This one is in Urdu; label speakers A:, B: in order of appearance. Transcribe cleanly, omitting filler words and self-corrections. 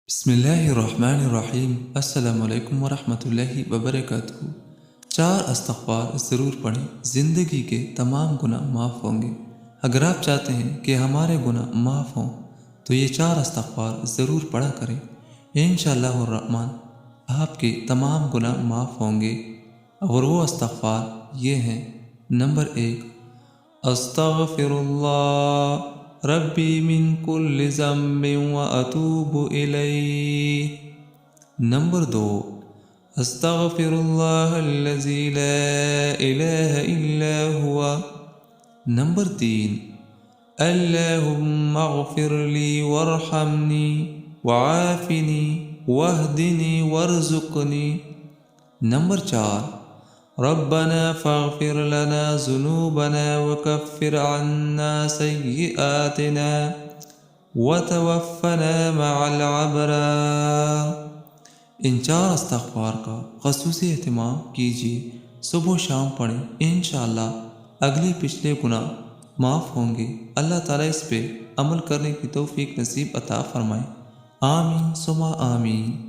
A: بسم اللہ الرحمن الرحیم۔ السلام علیکم ورحمۃ اللہ وبرکاتہ۔ 4 استغفار ضرور پڑھیں، زندگی کے تمام گناہ معاف ہوں گے۔ اگر آپ چاہتے ہیں کہ ہمارے گناہ معاف ہوں تو یہ 4 استغفار ضرور پڑھا کریں، انشاءاللہ الرحمن آپ کے تمام گناہ معاف ہوں گے۔ اور وہ استغفار یہ ہیں: نمبر 1، استغفر اللہ ربی من کل ذنب واتوب الیہ۔ نمبر 2، استغفر اللہ الذی لا الہ الا ہوا۔ نمبر 3، اللہم اغفر لی وارحمنی وعافنی واہدنی وارزقنی۔ نمبر 4، ربنا فاغفر لنا ذنوبنا وكفر عنا سيئاتنا وتوفنا مع الابرار۔ ان 4 استغفار کا خصوصی اہتمام کیجیے، صبح و شام پڑھیں، انشاءاللہ اگلے پچھلے گناہ معاف ہوں گے۔ اللہ تعالیٰ اس پہ عمل کرنے کی توفیق نصیب عطا فرمائے۔ آمین ثم آمین۔